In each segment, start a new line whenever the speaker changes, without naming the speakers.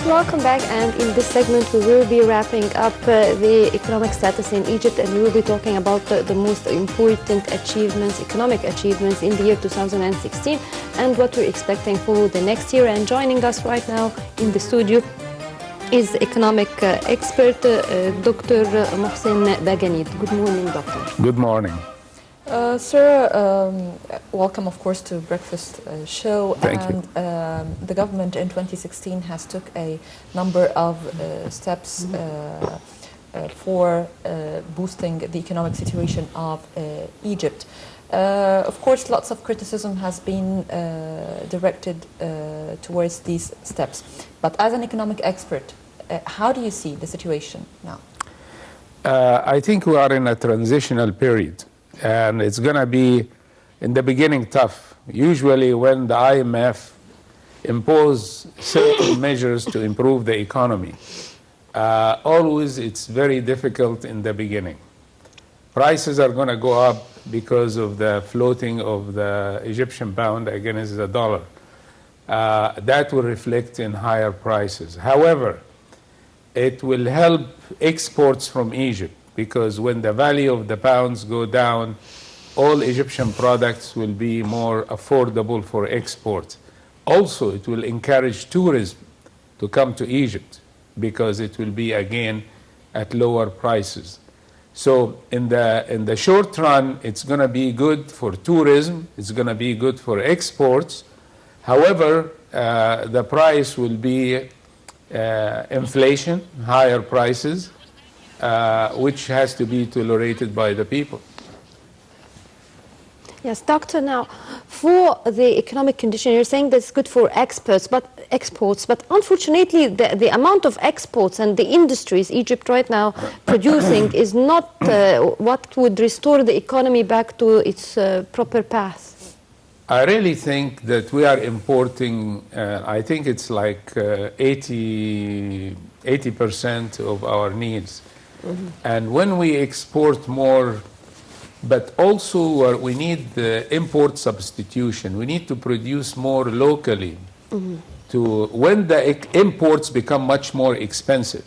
welcome back, and in this segment we will be wrapping up the economic status in Egypt, and we will be talking about the most important achievements, economic achievements in the year 2016 and what we're expecting for the next year. And joining us right now in the studio is economic expert Dr. Mohsen Bagnied. Good morning, doctor.
Good morning.
Sir, welcome, of course, to Breakfast Show.
Thank
you. The government in 2016 has took a number of steps for boosting the economic situation of Egypt. Of course, lots of criticism has been directed towards these steps. But as an economic expert, how do you see the situation now?
I think we are in a transitional period. And it's going to be, in the beginning, tough. Usually when the IMF impose certain measures to improve the economy, always it's very difficult in the beginning. Prices are going to go up because of the floating of the Egyptian pound against the dollar. That will reflect in higher prices. However, it will help exports from Egypt, because when the value of the pounds go down, all Egyptian products will be more affordable for export. Also, it will encourage tourism to come to Egypt, because it will be, again, at lower prices. So in the short run, it's going to be good for tourism, it's going to be good for exports. However, the price will be inflation, higher prices, which has to be tolerated by the people.
Yes, doctor, now for the economic condition, you're saying that's good for exports, but unfortunately the amount of exports and the industries Egypt right now producing is not what would restore the economy back to its proper path.
I really think that we are importing, I think it's like 80% of our needs. Mm-hmm. And when we export more, but also we need the import substitution. We need to produce more locally. Mm-hmm. When the imports become much more expensive,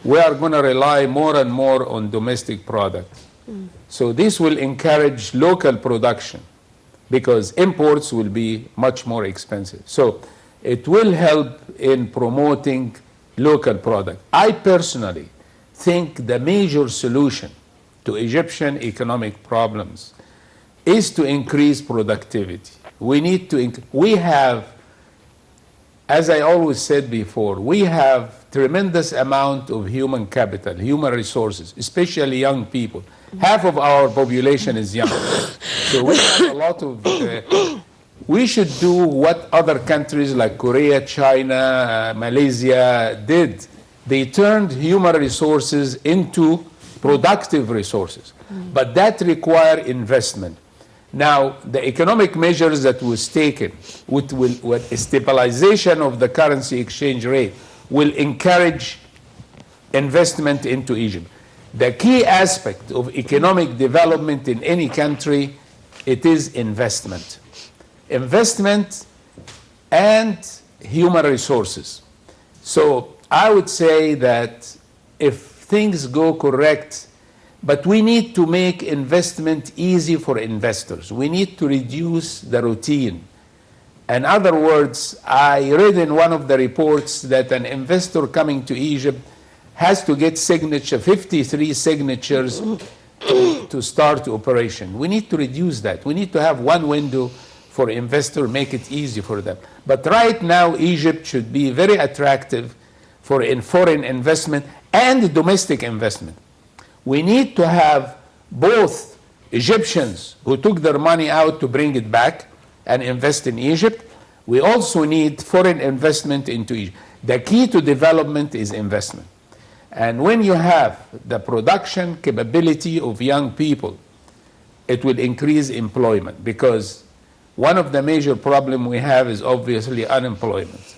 we are going to rely more and more on domestic products. Mm. So this will encourage local production, because imports will be much more expensive. So it will help in promoting local product. I personally think the major solution to Egyptian economic problems is to increase productivity. We need to, we have, as I always said before, we have tremendous amount of human capital, human resources, especially young people. Half of our population is young. So we have a lot of, we should do what other countries like Korea, China, Malaysia did. They turned human resources into productive resources. Mm. But that requires investment. Now, the economic measures that was taken with stabilization of the currency exchange rate will encourage investment into Egypt. The key aspect of economic development in any country, it is investment. Investment and human resources. So I would say that if things go correct, but we need to make investment easy for investors. We need to reduce the routine. In other words, I read in one of the reports that an investor coming to Egypt has to get 53 signatures to start operation. We need to reduce that. We need to have one window for investor, make it easy for them. But right now, Egypt should be very attractive for foreign investment and domestic investment. We need to have both Egyptians who took their money out to bring it back and invest in Egypt. We also need foreign investment into Egypt. The key to development is investment. And when you have the production capability of young people, it will increase employment, because one of the major problems we have is obviously unemployment.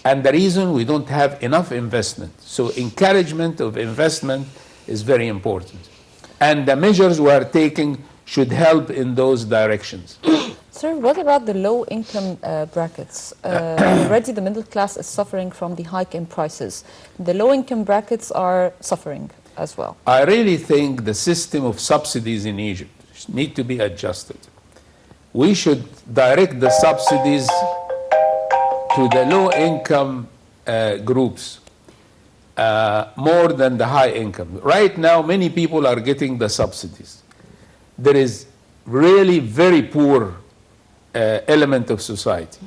And the reason we don't have enough investment. So encouragement of investment is very important. And the measures we are taking should help in those directions.
Sir, what about the low-income brackets? Already the middle class is suffering from the hike in prices. The low-income brackets are suffering as well.
I really think the system of subsidies in Egypt need to be adjusted. We should direct the subsidies to the low-income groups more than the high income. Right now, many people are getting the subsidies. There is really very poor element of society,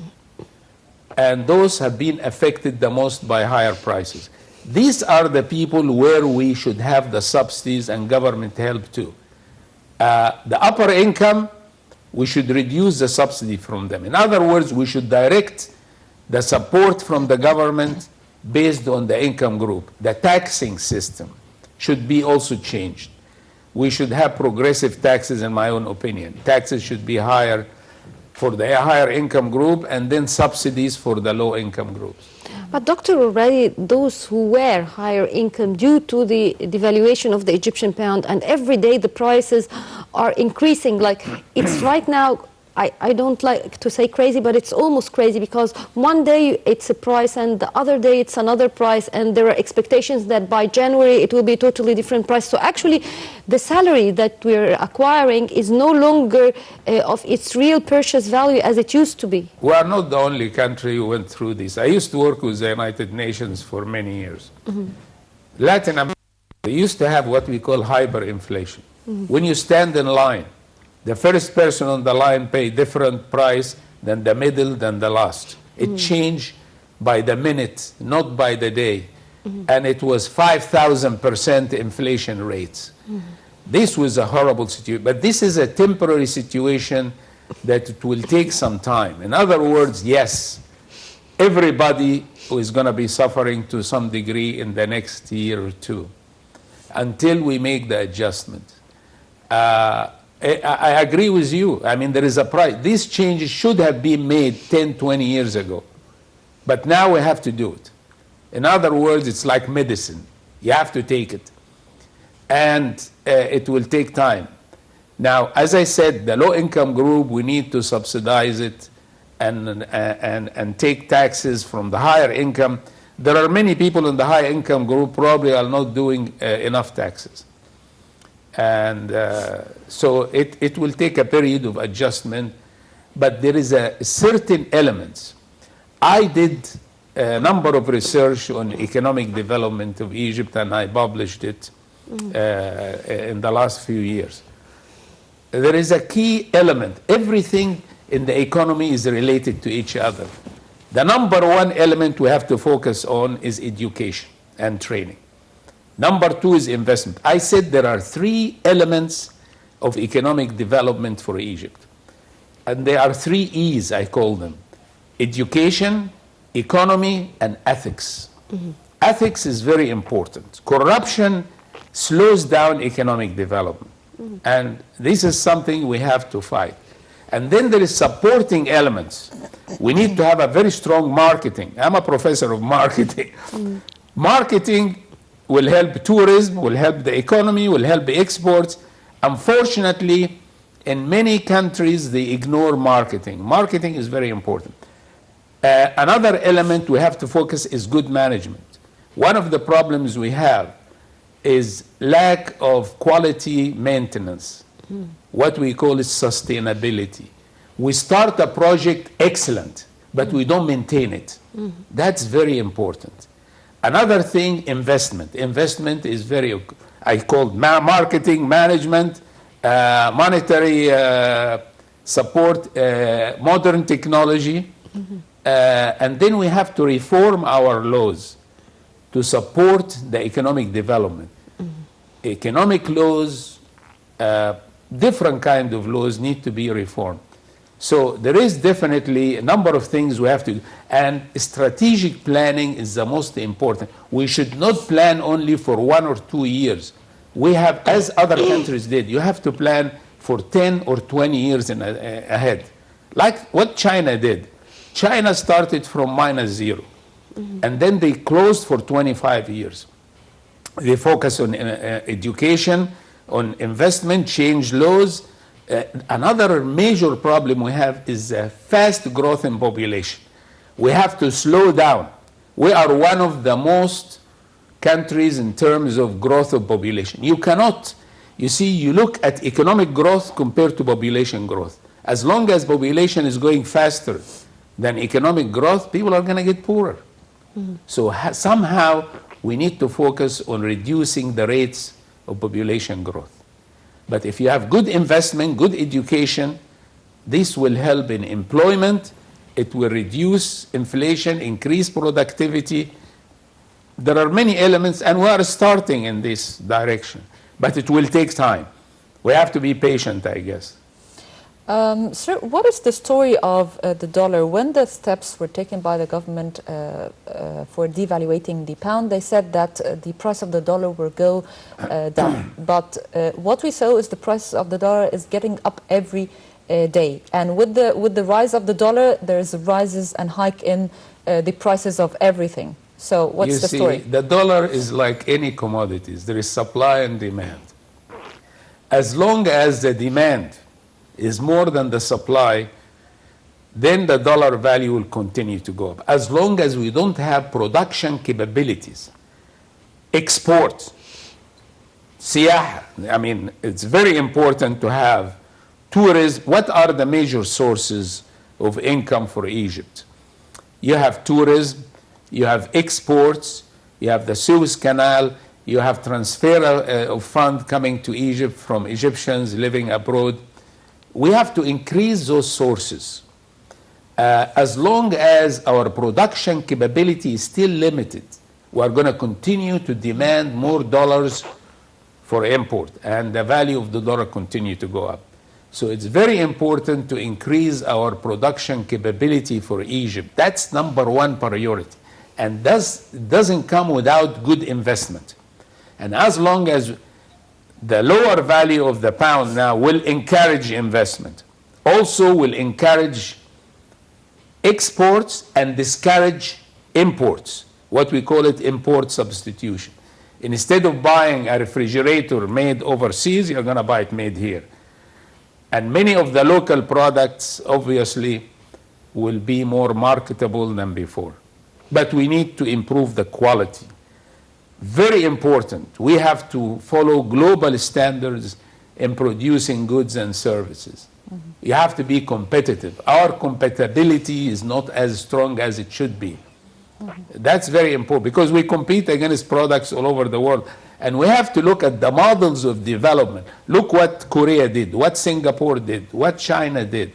and those have been affected the most by higher prices. These are the people where we should have the subsidies and government help too. The upper income, we should reduce the subsidy from them. In other words, we should direct the support from the government based on the income group. The taxing system should be also changed. We should have progressive taxes, in my own opinion. Taxes should be higher for the higher income group, and then subsidies for the low income groups.
But Doctor, already those who were higher income due to the devaluation of the Egyptian pound, and every day the prices are increasing. Like it's right now, I don't like to say crazy, but it's almost crazy, because one day it's a price and the other day it's another price, and there are expectations that by January it will be a totally different price. So actually the salary that we're acquiring is no longer of its real purchase value as it used to be.
We are not the only country who went through this. I used to work with the United Nations for many years. Latin America, they used to have what we call hyperinflation. When you stand in line, the first person on the line pay different price than the middle, than the last. It changed by the minute, not by the day. And it was 5,000% inflation rates. This was a horrible situation. But this is a temporary situation that it will take some time. In other words, yes, everybody who is going to be suffering to some degree in the next year or two until we make the adjustment. I agree with you. I mean, there is a price. These changes should have been made 10, 20 years ago. But now we have to do it. In other words, it's like medicine. You have to take it. And it will take time. Now, as I said, the low-income group, we need to subsidize it and take taxes from the higher income. There are many people in the high-income group probably are not doing enough taxes. And so it will take a period of adjustment, but there is a certain elements. I did a number of research on economic development of Egypt, and I published it in the last few years. There is a key element. Everything in the economy is related to each other. The number one element we have to focus on is education and training. Number two is investment. I said there are three elements of economic development for Egypt. And there are 3 E's, I call them: education, economy, and ethics. Ethics is very important. Corruption slows down economic development. And this is something we have to fight. And then there is supporting elements. We need to have a very strong marketing. I'm a professor of marketing. Marketing will help tourism, will help the economy, will help the exports. Unfortunately, in many countries, they ignore marketing. Marketing is very important. Another element we have to focus is good management. One of the problems we have is lack of quality maintenance. What we call is sustainability. We start a project excellent, but we don't maintain it. That's very important. Another thing, investment. Investment is very, I call marketing, management, monetary support, modern technology. And then we have to reform our laws to support the economic development. Economic laws, different kind of laws need to be reformed. So there is definitely a number of things we have to do. And strategic planning is the most important. We should not plan only for 1 or 2 years. We have, as other countries did, you have to plan for 10 or 20 years ahead. Like what China did. China started from -0. And then they closed for 25 years. They focus on education, on investment, change laws, Another major problem we have is fast growth in population. We have to slow down. We are one of the most countries in terms of growth of population. You cannot, you see, you look at economic growth compared to population growth. As long as population is going faster than economic growth, people are going to get poorer. So somehow we need to focus on reducing the rates of population growth. But if you have good investment, good education, this will help in employment. It will reduce inflation, increase productivity. There are many elements, and we are starting in this direction. But it will take time. We have to be patient, I guess.
Sir, what is the story of the dollar? When the steps were taken by the government for devaluating the pound, they said that the price of the dollar will go down. But what we saw is the price of the dollar is getting up every day. And with the rise of the dollar, there's rises and hike in the prices of everything. So what's the story?
You see, the dollar is like any commodities. There is supply and demand. As long as the demand is more than the supply, then the dollar value will continue to go up. As long as we don't have production capabilities, export, siyah, I mean, it's very important to have tourism. What are the major sources of income for Egypt? You have tourism, you have exports, you have the Suez Canal, you have transfer of funds coming to Egypt from Egyptians living abroad. We have to increase those sources. As long as our production capability is still limited, we are going to continue to demand more dollars for import, and the value of the dollar continue to go up. So it's very important to increase our production capability for Egypt. That's number one priority. And doesn't come without good investment. And as long as the lower value of the pound now will encourage investment, also will encourage exports and discourage imports, what we call it import substitution. Instead of buying a refrigerator made overseas, you're going to buy it made here. And many of the local products obviously will be more marketable than before. But we need to improve the quality. Very important. We have to follow global standards in producing goods and services. You have to be competitive. Our compatibility is not as strong as it should be. That's very important because we compete against products all over the world. And we have to look at the models of development. Look what Korea did, what Singapore did, what China did.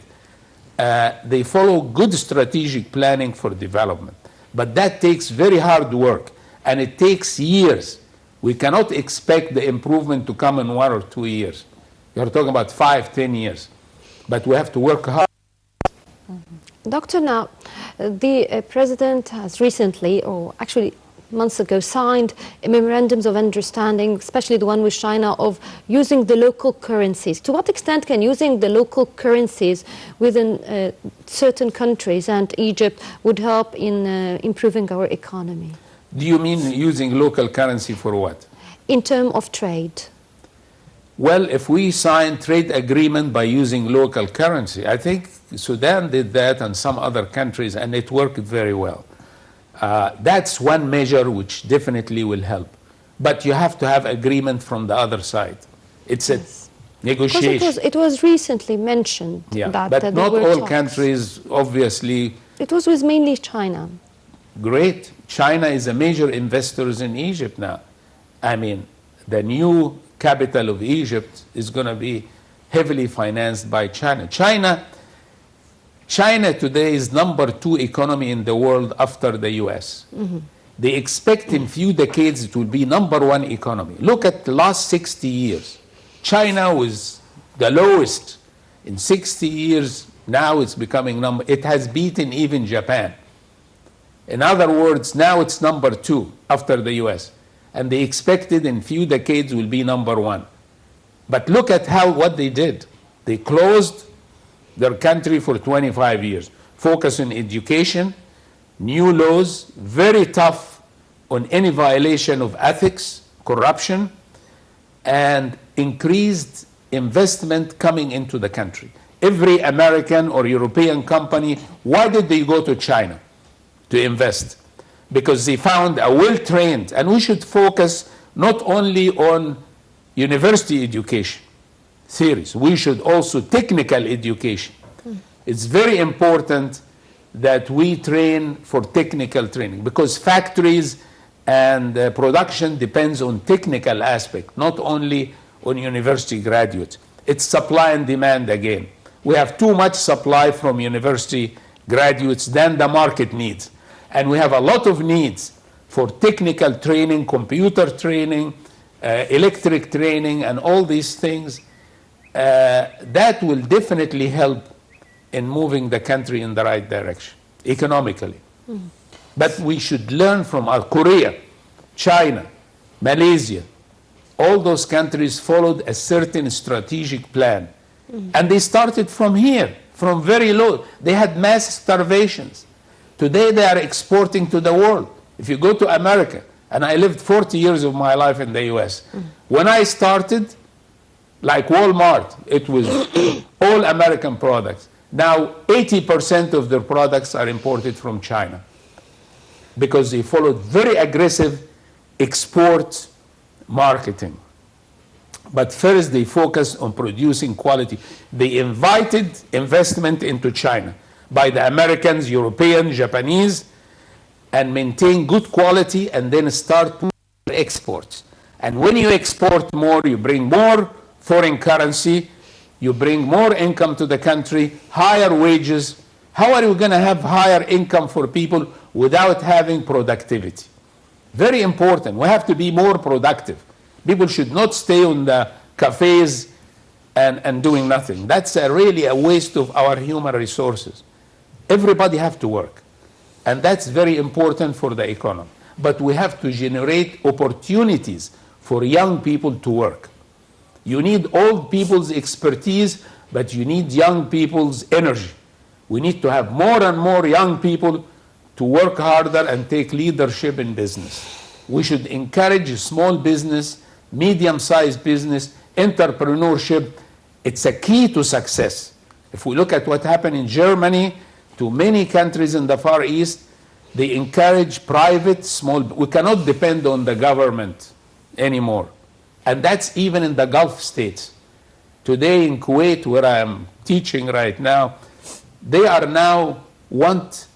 They follow good strategic planning for development. But that takes very hard work, and it takes years. We cannot expect the improvement to come in 1 or 2 years. You're talking about 5, 10 years. But we have to work hard.
Doctor, now, the president has recently, or actually months ago, signed memorandums of understanding, especially the one with China, of using the local currencies. To what extent can using the local currencies within certain countries and Egypt would help in improving our economy?
Do you mean using local currency for what?
In terms of trade.
Well, if we sign trade agreement by using local currency, I think Sudan did that and some other countries, and it worked very well. That's one measure which definitely will help. But you have to have agreement from the other side. It's a negotiation.
Because it was recently mentioned that
but
there
not
were
all
talks.
countries, obviously.
It was with mainly China.
Great. China is a major investor in Egypt now. I mean, the new capital of Egypt is going to be heavily financed by China. China today is number 2 economy in the world after the US. They expect in few decades it will be number 1 economy. Look at the last 60 years. China was the lowest in 60 years. Now it's becoming it has beaten even Japan. In other words, now it's number 2 after the US. And they expected in few decades will be number 1. But look at what they did. They closed their country for 25 years. Focus on education, new laws, very tough on any violation of ethics, corruption, and increased investment coming into the country. Every American or European company, why did they go to China to invest? Because they found a well-trained, and we should focus not only on university education, theories, we should also technical education. It's very important that we train for technical training, because factories and production depends on technical aspect, not only on university graduates. It's supply and demand again. We have too much supply from university graduates than the market needs. And we have a lot of needs for technical training, computer training, electric training, and all these things. That will definitely help in moving the country in the right direction, economically. But we should learn from Korea, China, Malaysia. All those countries followed a certain strategic plan. And they started from here, from very low. They had mass starvations. Today they are exporting to the world. If you go to America, and I lived 40 years of my life in the US. When I started, like Walmart, it was all American products. Now 80% of their products are imported from China, because they followed very aggressive export marketing. But first they focused on producing quality. They invited investment into China by the Americans, Europeans, Japanese, and maintain good quality, and then start exports. And when you export more, you bring more foreign currency, you bring more income to the country, higher wages. How are you going to have higher income for people without having productivity? Very important. We have to be more productive. People should not stay on the cafes and doing nothing. That's really a waste of our human resources. Everybody have to work. And that's very important for the economy. But we have to generate opportunities for young people to work. You need old people's expertise, but you need young people's energy. We need to have more and more young people to work harder and take leadership in business. We should encourage small business, medium-sized business, entrepreneurship. It's a key to success. If we look at what happened in Germany, to many countries in the Far East, they encourage private, small. We cannot depend on the government anymore. And that's even in the Gulf states. Today in Kuwait, where I am teaching right now, they are now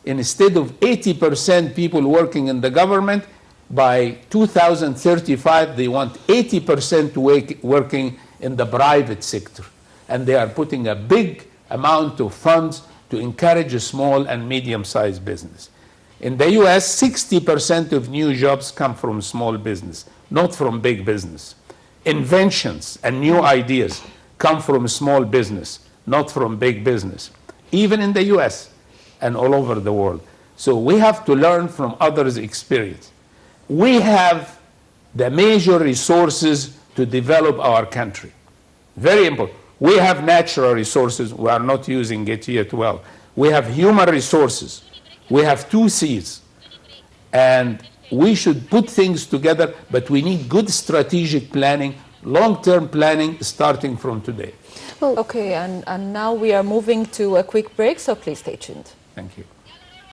instead of 80% people working in the government, by 2035, they want 80% working in the private sector. And they are putting a big amount of funds to encourage a small and medium-sized business. In the US, 60% of new jobs come from small business, not from big business. Inventions and new ideas come from small business, not from big business, even in the US and all over the world. So we have to learn from others' experience. We have the major resources to develop our country. Very important. We have natural resources. We are not using it yet well. We have human resources. We have 2 C's. And we should put things together, but we need good strategic planning, long-term planning, starting from today.
Okay, and now we are moving to a quick break, so please stay tuned.
Thank you.